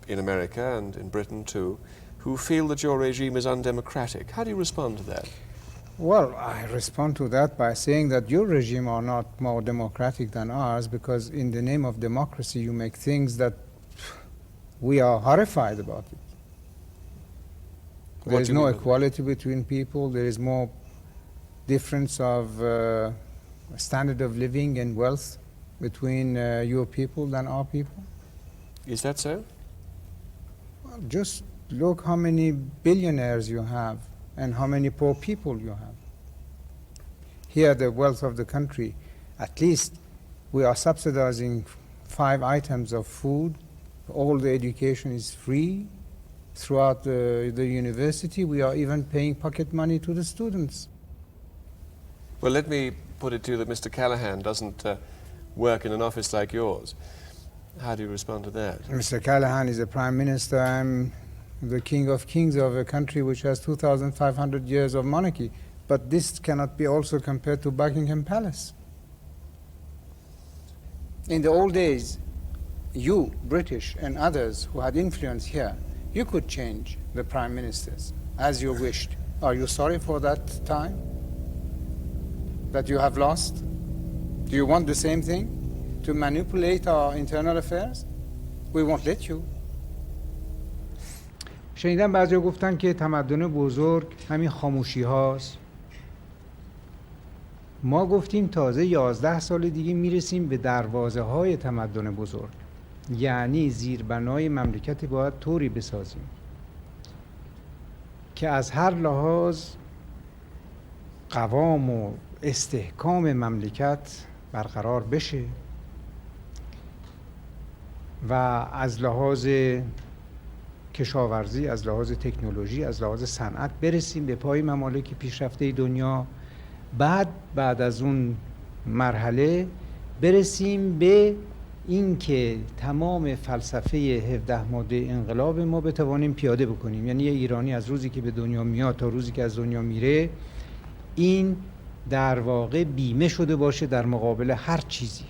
in America and in Britain too, who feel that your regime is undemocratic. How do you respond to that? Well, I respond to that by saying that your regime are not more democratic than ours, because in the name of democracy you make things that we are horrified about it. There is no equality between people. There is more difference of standard of living and wealth between your people than our people. Is that so? Well, just look how many billionaires you have and how many poor people you have. Here, the wealth of the country, at least we are subsidizing 5 items of food. All the education is free. Throughout the university, we are even paying pocket money to the students. Well, let me put it to you that Mr. Callaghan doesn't work in an office like yours. How do you respond to that? Mr. Callaghan is the Prime Minister. I'm the King of Kings of a country which has 2,500 years of monarchy. But this cannot be also compared to Buckingham Palace. In the old days, you, British, and others who had influence here, you could change the Prime Ministers as you wished. Are you sorry for that time that you have lost? Do you want the same thing? To manipulate our internal affairs? We won't let you. شنیدم بعضی گفتن که تمدن بزرگ همین خاموشی هاست. ما گفتیم تازه 11 سال دیگه میرسیم به دروازه های تمدن بزرگ. یعنی زیربنای مملکت باید طوری بسازیم که از هر لحاظ قوام و استحکام مملکت برقرار بشه و از لحاظ کشاورزی، از لحاظ تکنولوژی، از لحاظ صنعت برسیم به پای ممالک پیشرفته دنیا. بعد از اون مرحله برسیم به این که تمام فلسفه 17 ماده انقلاب ما بتوانیم پیاده بکنیم. یعنی یه ایرانی از روزی که به دنیا میاد تا روزی که از دنیا میره، این در واقع بیمه شده باشه در مقابل هر چیزی.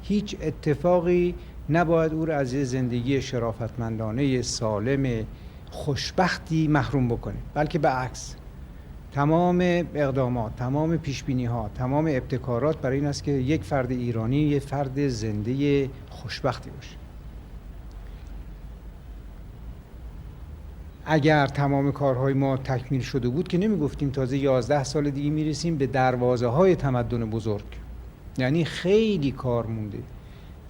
هیچ اتفاقی نباید او را از زندگی شرافتمندانه سالم خوشبختی محروم بکنه، بلکه به عکس تمام اقدامات، تمام پیشبینی‌ها، تمام ابتکارات برای این است که یک فرد ایرانی یک فرد زنده خوشبختی باشه. اگر تمام کارهای ما تکمیل شده بود که نمیگفتیم تازه 11 سال دیگه میرسیم به دروازه های تمدن بزرگ. یعنی خیلی کار مونده.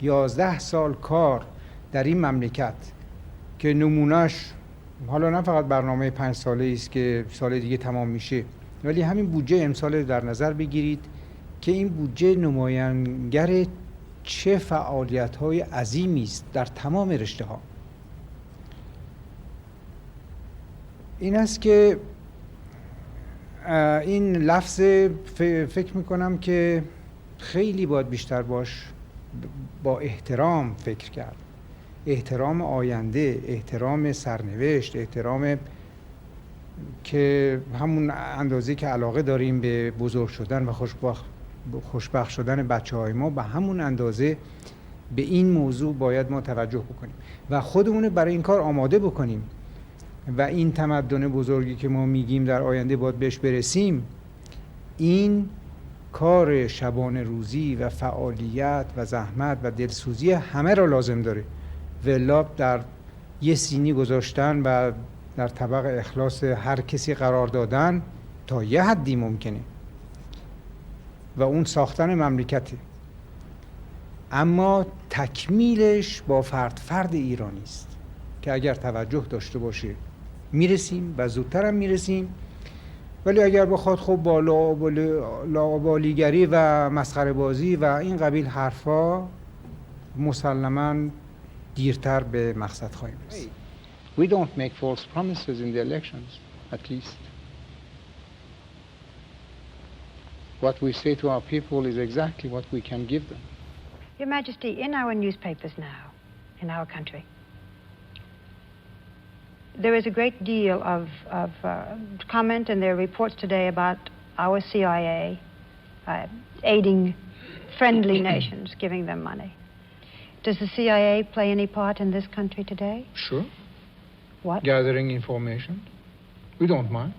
11 سال کار در این مملکت که نمونهش حالا نه فقط برنامه 5 ساله است که سال دیگه تمام میشه، ولی همین بودجه امسال در نظر بگیرید که این بودجه نماینگر چه فعالیت‌های عظیمی است در تمام رشته‌ها. این است که این لفظ فکر میکنم که خیلی باید بیشتر با احترام فکر کرد. احترام آینده، احترام سرنوشت، احترام که همون اندازه که علاقه داریم به بزرگ شدن و خوشبخت شدن بچه‌های ما، به همون اندازه به این موضوع باید ما توجه بکنیم و خودمون برای این کار آماده بکنیم و این تمدن بزرگی که ما میگیم در آینده باید بهش برسیم، این کار شبانه روزی و فعالیت و زحمت و دلسوزی همه را لازم داره. ولا در یه سینی گذاشتن و در طبق اخلاص هر کسی قرار دادن تا یه حدی ممکنه و اون ساختن مملکته، اما تکمیلش با فرد ایرانی است که اگر توجه داشته باشه میرسیم و زودتر هم میرسیم. ولی اگر بخواد خب با لاابالیگری و مسخره بازی و این قبیل حرفا، مسلماً دیرتر به مقصد خواهیم رسید. We don't make false promises in the elections, at least. What we say to our people is exactly what we can give them. Your Majesty, in our newspapers now, in our country, there is a great deal of comment, and there are reports today about our CIA aiding friendly nations, giving them money. Does the CIA play any part in this country today? Sure. What? Gathering information. We don't mind.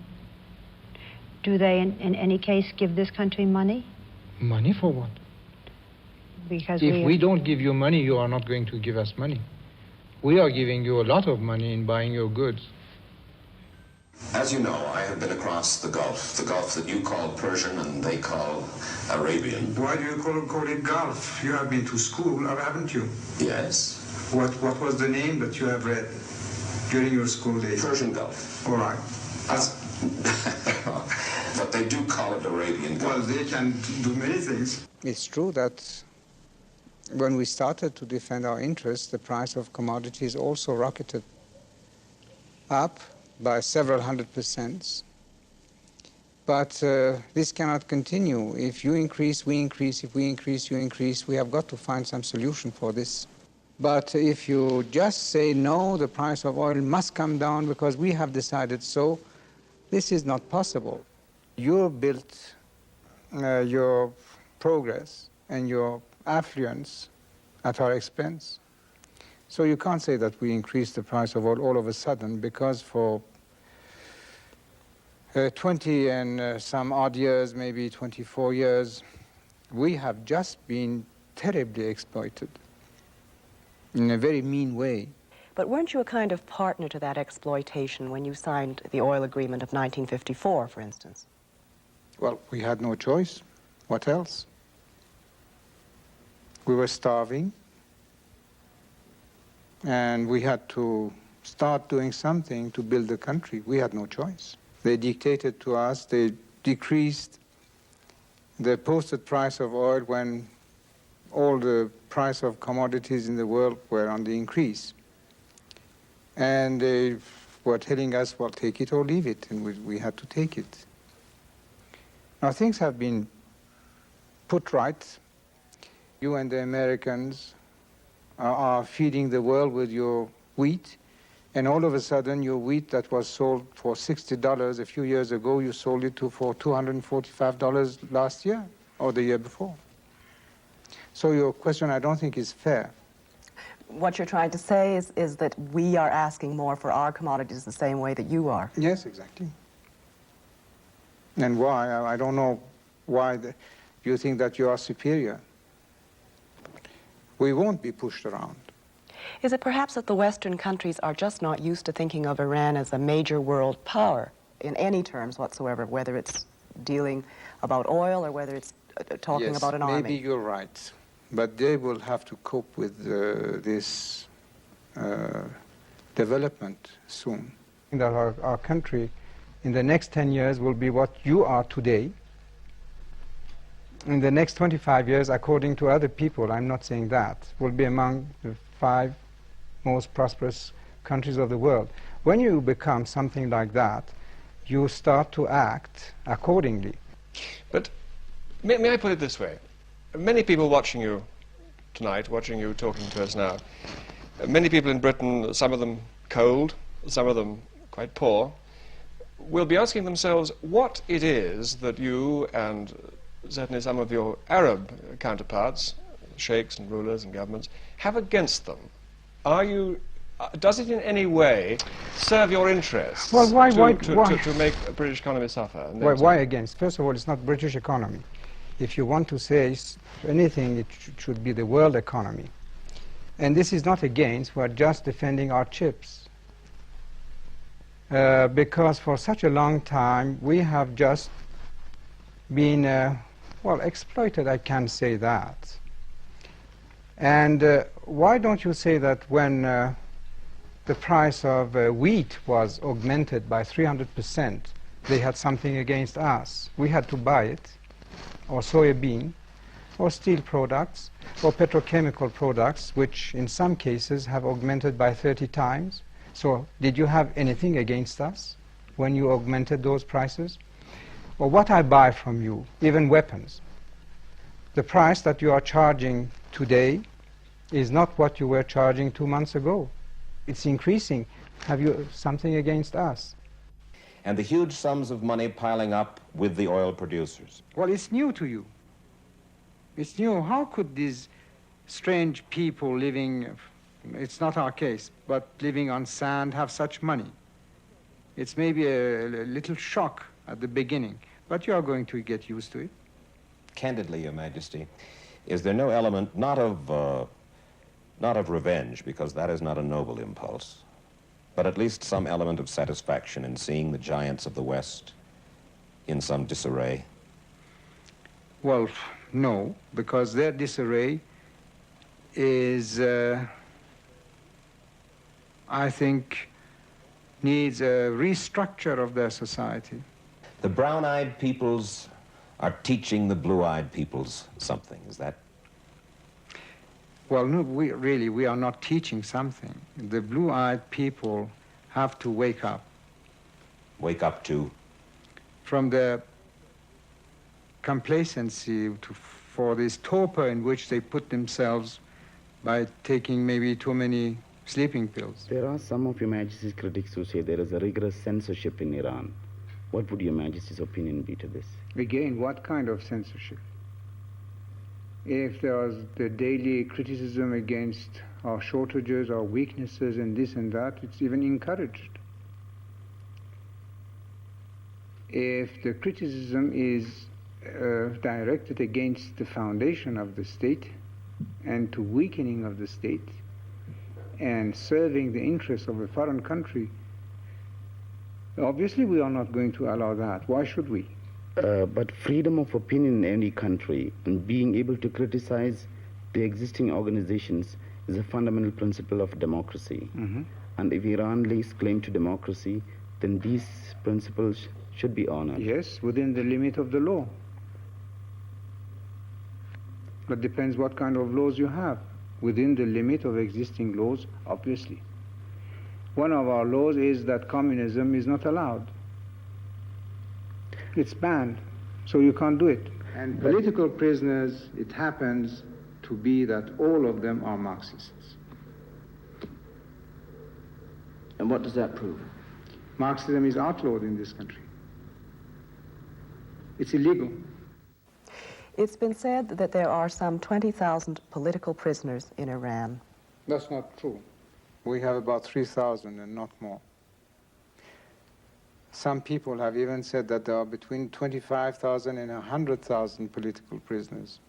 Do they, in any case, give this country money? Money for what? Because if we don't give you money, you are not going to give us money. We are giving you a lot of money in buying your goods. As you know, I have been across the Gulf that you call Persian and they call Arabian. Why do you call it Gulf? You have been to school, haven't you? Yes. What was the name that you have read during your school days? Persian Gulf. All right. But they do call it Arabian Gulf. Well, they can do many things. It's true that when we started to defend our interests, the price of commodities also rocketed up by several 100%. But this cannot continue. If you increase, we increase. If we increase, you increase. We have got to find some solution for this. But if you just say, no, the price of oil must come down because we have decided so, this is not possible. You built your progress and your affluence at our expense. So you can't say that we increased the price of oil all of a sudden, because for 20 and some odd years, maybe 24 years, we have just been terribly exploited in a very mean way. But weren't you a kind of partner to that exploitation when you signed the oil agreement of 1954, for instance? Well, we had no choice. What else? We were starving, and we had to start doing something to build the country. We had no choice. They dictated to us, they decreased the posted price of oil when all the price of commodities in the world were on the increase. And they were telling us, well, take it or leave it, and we had to take it. Now, things have been put right. You and the Americans are feeding the world with your wheat, and all of a sudden your wheat that was sold for $60 a few years ago, you sold it for $245 last year or the year before. So your question, I don't think, is fair. What you're trying to say is that we are asking more for our commodities the same way that you are. Yes, exactly. And why? I don't know why you think that you are superior. We won't be pushed around. Is it perhaps that the Western countries are just not used to thinking of Iran as a major world power in any terms whatsoever, whether it's dealing about oil or whether it's talking about an army? Yes, maybe you're right. But they will have to cope with this development soon. That our country in the next 10 years will be what you are today. In the next 25 years, according to other people, I'm not saying that, will be among the 5 most prosperous countries of the world. When you become something like that, you start to act accordingly. But may I put it this way? Many people watching you tonight, watching you talking to us now, many people in Britain, some of them cold, some of them quite poor, will be asking themselves what it is that you and certainly some of your Arab counterparts, sheikhs and rulers and governments, have against them. Does it in any way serve your interests well, why? To make a British economy suffer? Why against? First of all, it's not British economy. If you want to say anything, it should be the world economy. And this is not against, we're just defending our chips. Because for such a long time, we have just been, well, exploited, I can't say that. And why don't you say that when the price of wheat was augmented by 300%, they had something against us? We had to buy it, or soybean, or steel products, or petrochemical products, which in some cases have augmented by 30 times. So did you have anything against us when you augmented those prices? Or what I buy from you, even weapons, the price that you are charging today is not what you were charging 2 months ago. It's increasing. Have you something against us? And the huge sums of money piling up with the oil producers. Well, it's new to you. It's new. How could these strange people living, it's not our case, but living on sand have such money. It's maybe a little shock at the beginning, but you are going to get used to it. Candidly, Your Majesty, is there no element, not of revenge, because that is not a noble impulse, but at least some element of satisfaction in seeing the giants of the West in some disarray? Well, no, because their disarray is, I think, needs a restructure of their society. The brown-eyed peoples are teaching the blue-eyed peoples something, is that? Well, no, we are not teaching something. The blue-eyed people have to wake up. Wake up to? From the complacency for this torpor in which they put themselves by taking maybe too many sleeping pills. There are some of Your Majesty's critics who say there is a rigorous censorship in Iran. What would Your Majesty's opinion be to this? Again, what kind of censorship? If there was the daily criticism against our shortages, our weaknesses, and this and that, it's even encouraged. If the criticism is directed against the foundation of the state and to weakening of the state and serving the interests of a foreign country, obviously we are not going to allow that. Why should we? But freedom of opinion in any country and being able to criticize the existing organizations is a fundamental principle of democracy. Mm-hmm. And if Iran lays claim to democracy, then these principles should be honored. Yes, within the limit of the law. But depends what kind of laws you have. Within the limit of existing laws, obviously. One of our laws is that communism is not allowed. It's banned, so you can't do it. And political prisoners, it happens to be that all of them are Marxists. And what does that prove? Marxism is outlawed in this country. It's illegal. It's been said that there are some 20,000 political prisoners in Iran. That's not true. We have about 3,000 and not more. Some people have even said that there are between 25,000 and 100,000 political prisoners.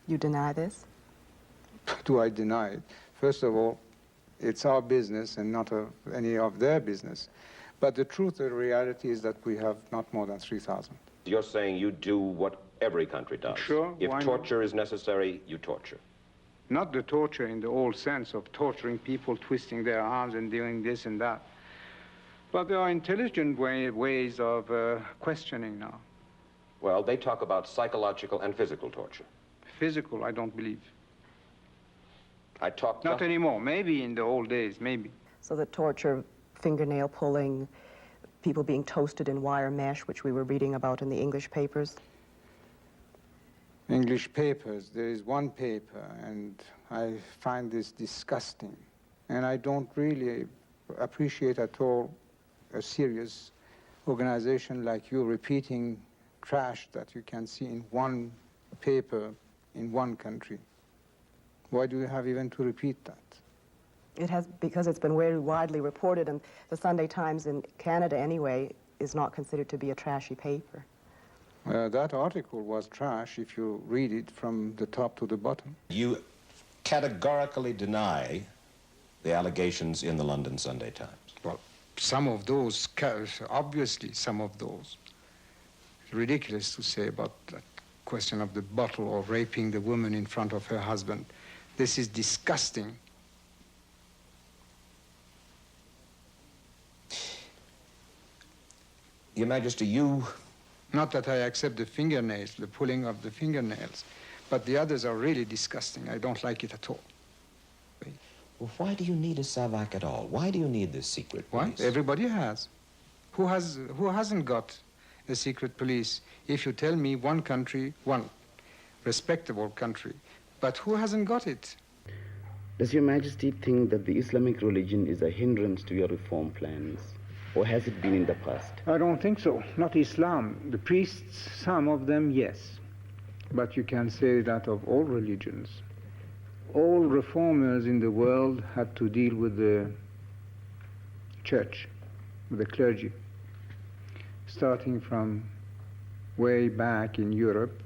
You deny this? Do I deny it? First of all, it's our business and not any of their business. But the truth, the reality is that we have not more than 3,000. You're saying you do what every country does. Sure. If torture is necessary, you torture. Not the torture in the old sense of torturing people, twisting their arms and doing this and that. But there are intelligent ways of questioning now. Well, they talk about psychological and physical torture. Physical, I don't believe. I talk... Not anymore. Maybe in the old days, maybe. So the torture, fingernail pulling, people being toasted in wire mesh, which we were reading about in the English papers? English papers. There is one paper, and I find this disgusting. And I don't really appreciate at all a serious organization like you repeating trash that you can see in one paper in one country. Why do you have even to repeat that? It has, because it's been very widely reported, and the Sunday Times in Canada anyway is not considered to be a trashy paper. That article was trash if you read it from the top to the bottom. You categorically deny the allegations in the London Sunday Times. Well, some of those, obviously some of those. It's ridiculous to say about that question of the bottle or raping the woman in front of her husband. This is disgusting. Your Majesty, you... Not that I accept the fingernails, the pulling of the fingernails, but the others are really disgusting. I don't like it at all. Well, why do you need a SAVAK at all? Why do you need this secret police? Why? Everybody has. Who hasn't got a secret police? If you tell me one country, one respectable country, but who hasn't got it? Does Your Majesty think that the Islamic religion is a hindrance to your reform plans? Or has it been in the past? I don't think so. Not Islam. The priests, some of them, yes. but you can say that of all religions. All reformers in the world had to deal with the church, with the clergy, starting from way back in Europe,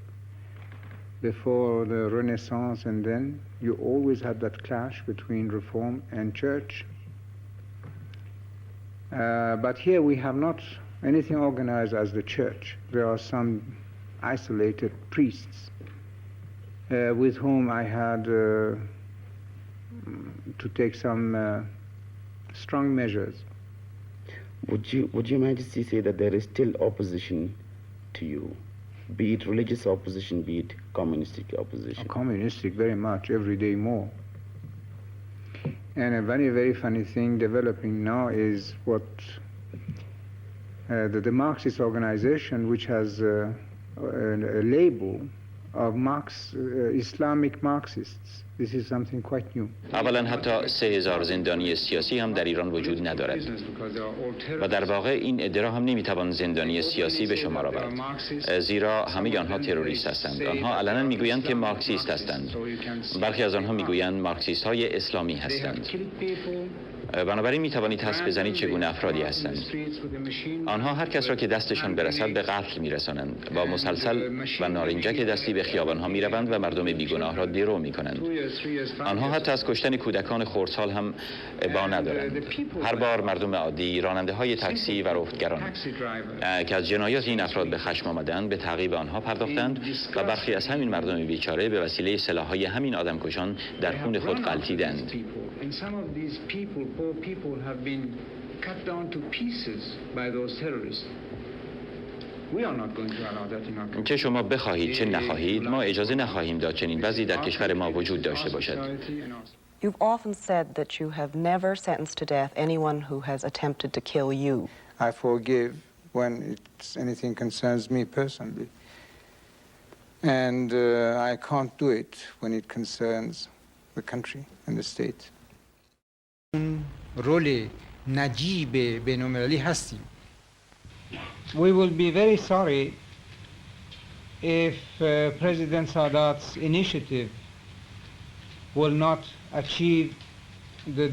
before the Renaissance, and then you always had that clash between reform and church. But here we have not anything organized as the church. There are some isolated priests with whom I had to take some strong measures. Would Your Majesty say that there is still opposition to you, be it religious opposition, be it communistic opposition? Communistic, very much, every day more. And a very, very funny thing developing now is what the Marxist organization, which has a label of Islamic Marxists. This is something quite new. اولا حتی 3000 زندانی سیاسی هم در ایران وجود ندارد و در واقع این ادعا هم نمیتوان زندانی سیاسی به شمار آورد، زیرا همه آنها تروریست هستند. آنها علنا میگویند که مارکسیست هستند، برخی از آنها میگویند مارکسیست های اسلامی هستند. بنابراین می توانید حدس بزنید چگونه افرادی هستند. آنها هر کس را که دستشان برسد به قتل می رسانند. با مسلسل و نارنجک دستی به خیابانها می روند و مردم بیگناه را درو می کنند. آنها حتی از کشتن کودکان خردسال هم ابا ندارند. هر بار مردم عادی، راننده های تاکسی و رفتگران که از جنایات این افراد به خشم آمدند به تعقیب آنها پرداختند و برخی از همین مردم بیچاره به وسیله سلاح‌های همین آدمکشان در خون خود غلتیدند. Poor people have been cut down to pieces by those terrorists. We are not going to allow that in our country. چه شما بخواهید چه نخواهید ما اجازه نخواهیم داد چنین وضعی در کشور ما وجود داشته باشد. You've often said that you have never sentenced to death anyone who has attempted to kill you. I forgive when anything concerns me personally. And I can't do it when it concerns the country and the state. رول نجیب بین‌المللی هستیم. We will be very sorry if President Sadat's initiative will not achieve the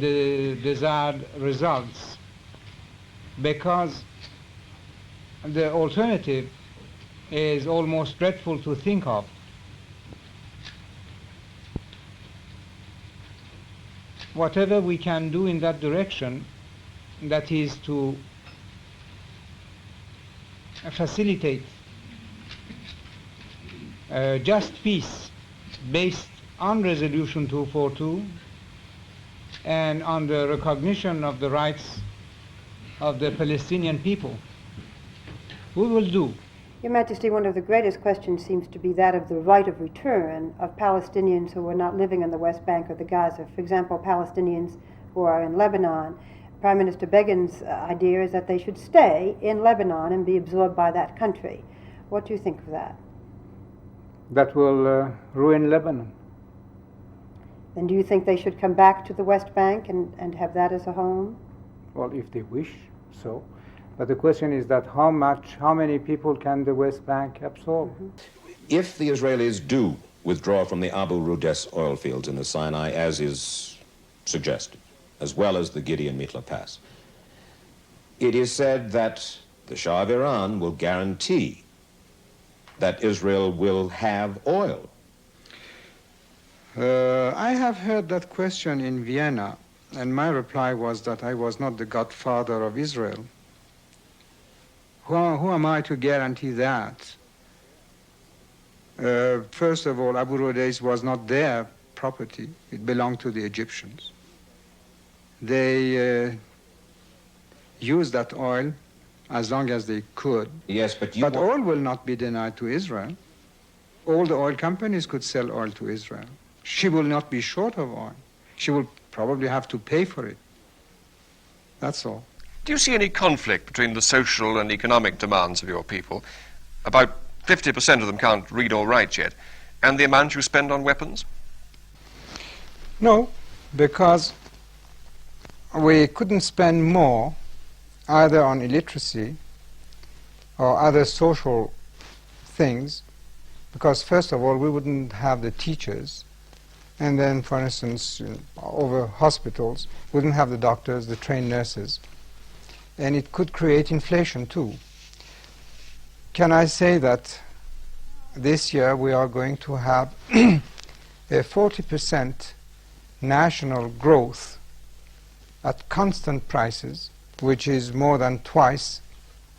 desired results, because the alternative is almost dreadful to think of. Whatever we can do in that direction, that is to facilitate just peace based on Resolution 242 and on the recognition of the rights of the Palestinian people, we will do. Your Majesty, one of the greatest questions seems to be that of the right of return of Palestinians who are not living in the West Bank or the Gaza. For example, Palestinians who are in Lebanon. Prime Minister Begin's idea is that they should stay in Lebanon and be absorbed by that country. What do you think of that? That will ruin Lebanon. And do you think they should come back to the West Bank and have that as a home? Well, if they wish, so. But the question is that how many people can the West Bank absorb? If the Israelis do withdraw from the Abu Rudes oil fields in the Sinai, as is suggested, as well as the Gideon Mitla Pass, it is said that the Shah of Iran will guarantee that Israel will have oil. I have heard that question in Vienna, and my reply was that I was not the godfather of Israel. Who am I to guarantee that? First of all, Abu Rudes was not their property. It belonged to the Egyptians. They used that oil as long as they could. Yes, but oil will not be denied to Israel. All the oil companies could sell oil to Israel. She will not be short of oil. She will probably have to pay for it. That's all. Do you see any conflict between the social and economic demands of your people, about 50% of them can't read or write yet, and the amount you spend on weapons? No, because we couldn't spend more either on illiteracy or other social things Because first of all, we wouldn't have the teachers, and then, for instance, over hospitals, we wouldn't have the doctors, the trained nurses, and it could create inflation too. Can I say that this year we are going to have a 40% national growth at constant prices, which is more than twice,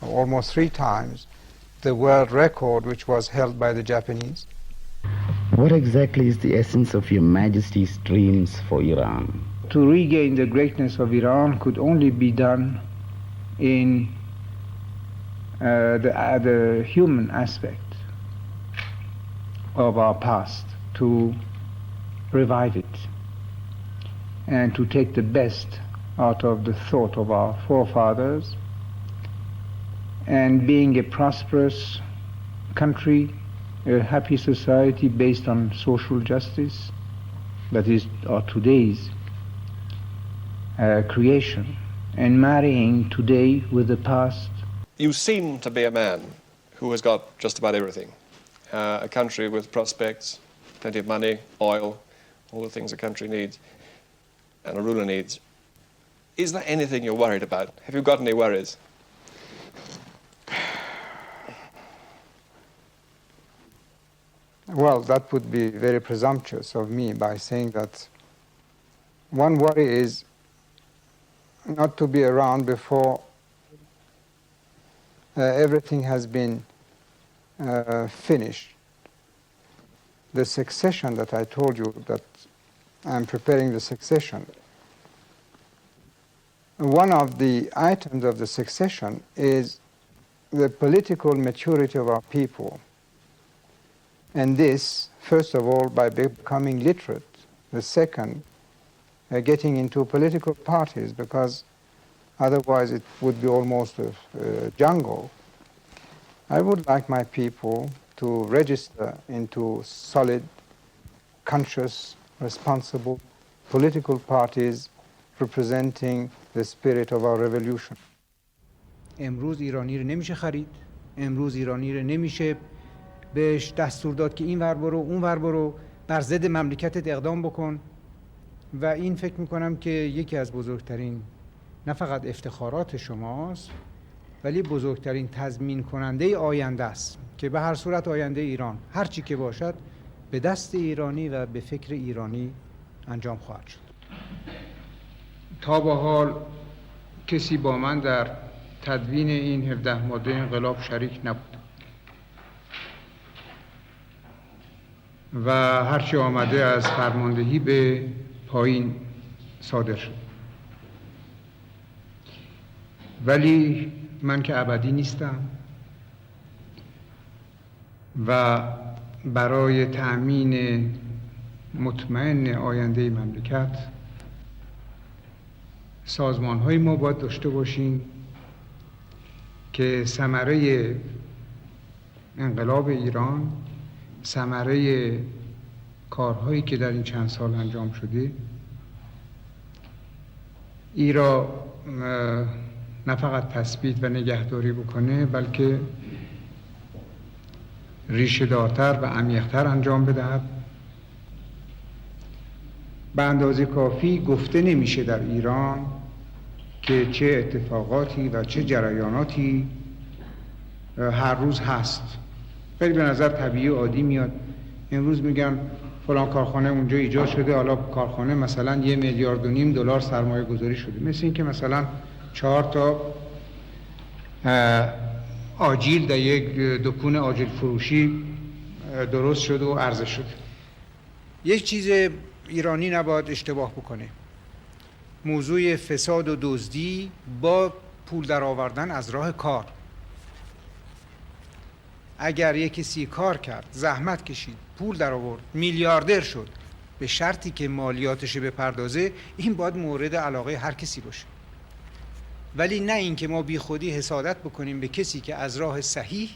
or almost 3 times, the world record which was held by the Japanese? What exactly is the essence of Your Majesty's dreams for Iran? To regain the greatness of Iran could only be done in the human aspect of our past, to revive it and to take the best out of the thought of our forefathers, and being a prosperous country, a happy society based on social justice, that is our today's creation, and marrying today with the past. You seem to be a man who has got just about everything. A country with prospects, plenty of money, oil, all the things a country needs, and a ruler needs. Is there anything you're worried about? Have you got any worries? Well, that would be very presumptuous of me by saying that one worry is not to be around before everything has been finished. The succession that I told you, that I'm preparing the succession, one of the items of the succession is the political maturity of our people. And this, first of all, by becoming literate. The second, getting into political parties, because otherwise it would be almost a jungle. I would like my people to register into solid, conscious, responsible political parties representing the spirit of our revolution. امروز ایرانی رو نمیشه خرید، امروز ایرانی رو نمیشه بهش دستور داد که این ور برو اون ور برو، بر ضد مملکتت اقدام بکن. و این فکر میکنم که یکی از بزرگترین نه فقط افتخارات شماست، ولی بزرگترین تضمین کننده آینده است که به هر صورت آینده ایران هر چی که باشد به دست ایرانی و به فکر ایرانی انجام خواهد شد. تا به حال کسی با من در تدوین این 17 ماده انقلاب شریک نبود و هرچی آمده از فرماندهی به پایین صادر شد. ولی من که ابدی نیستم و برای تأمین مطمئن آینده مملکت سازمان‌های ما باید داشته باشیم که ثمره انقلاب ایران، ثمره کارهایی که در این چند سال انجام شده، ای را نه فقط تثبیت و نگهداری بکنه، بلکه ریشه دارتر و عمیق‌تر انجام بدهد. به اندازه کافی گفته نمیشه در ایران که چه اتفاقاتی و چه جریاناتی هر روز هست. خیلی به نظر طبیعی و عادی میاد. امروز میگن فلان کارخانه اونجا ایجاد شده، حالا کارخانه مثلا $1.5 میلیارد سرمایه گذاری شده. مثل این که مثلا 4 تا آجیل در یک دکون آجیل فروشی درست شده و عرضه شده. یک چیز ایرانی نباید اشتباه بکنه. موضوع فساد و دزدی با پول در آوردن از راه کار. اگر یک کسی کار کرد، زحمت کشید، پول در آورد، میلیاردر شد، به شرطی که مالیاتش بپردازه، این باید مورد علاقه هر کسی باشه. ولی نه اینکه ما بی خودی حسادت بکنیم به کسی که از راه صحیح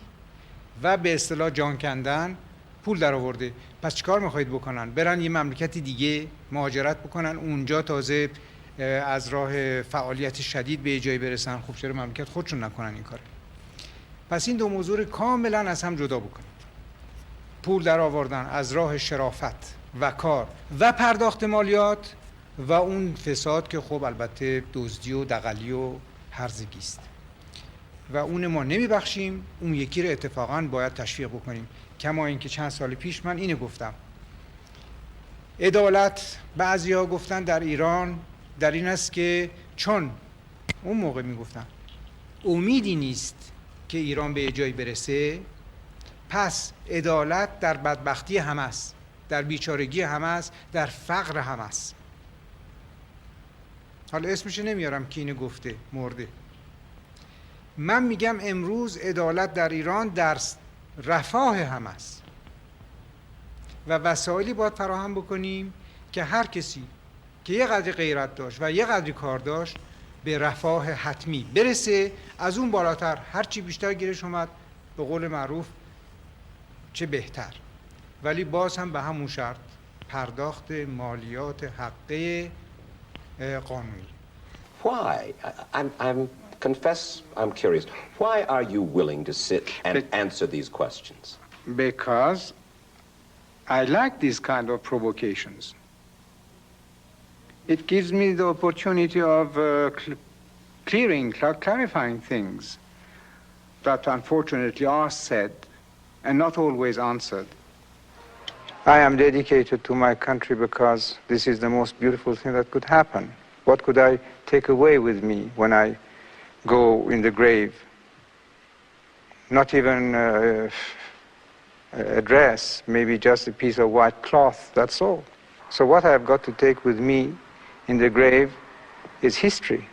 و به اصطلاح جان کندن پول در آورده. پس چیکار میخواید بکنن؟ برن یه مملکت دیگه مهاجرت بکنن، اونجا تازه از راه فعالیت شدید به جایی برسن. خب چرا مملکت خودشون نکنن این کار؟ پس این دو موضوع کاملا از هم جدا بکنید. پول در آوردن از راه شرافت و کار و پرداخت مالیات و اون فساد که خب البته دزدی و دغلی و هرزگی است و اون ما نمیبخشیم، اون یکی رو اتفاقا باید تشویق بکنیم. کما اینکه چند سال پیش من اینو گفتم، عدالت بعضیا گفتن در ایران در این است که چون اون موقع میگفتن امیدی نیست که ایران به جایی برسه، پس عدالت در بدبختی هم است، در بیچارگی هم است، در فقر هم است. حالا اسمش نمیارم که اینو گفته، مرده. من میگم امروز عدالت در ایران در رفاه هم است و وسایلی باید فراهم بکنیم که هر کسی که یه قدری غیرت داشت و یه قدری کار داشت به رفاه حتمی برسه. از اون بالاتر هرچی بیشتر گیرش اومد به قول معروف چه بهتر، ولی باز هم به همون شرط پرداخت مالیات حقه قانونی. Why? I'm curious. Why are you willing to sit and answer these questions? Because I like these kind of provocations. It gives me the opportunity of clarifying things that unfortunately are said and not always answered. I am dedicated to my country because this is the most beautiful thing that could happen. What could I take away with me when I go in the grave? Not even a dress, maybe just a piece of white cloth, that's all. So what I've got to take with me in the grave is history.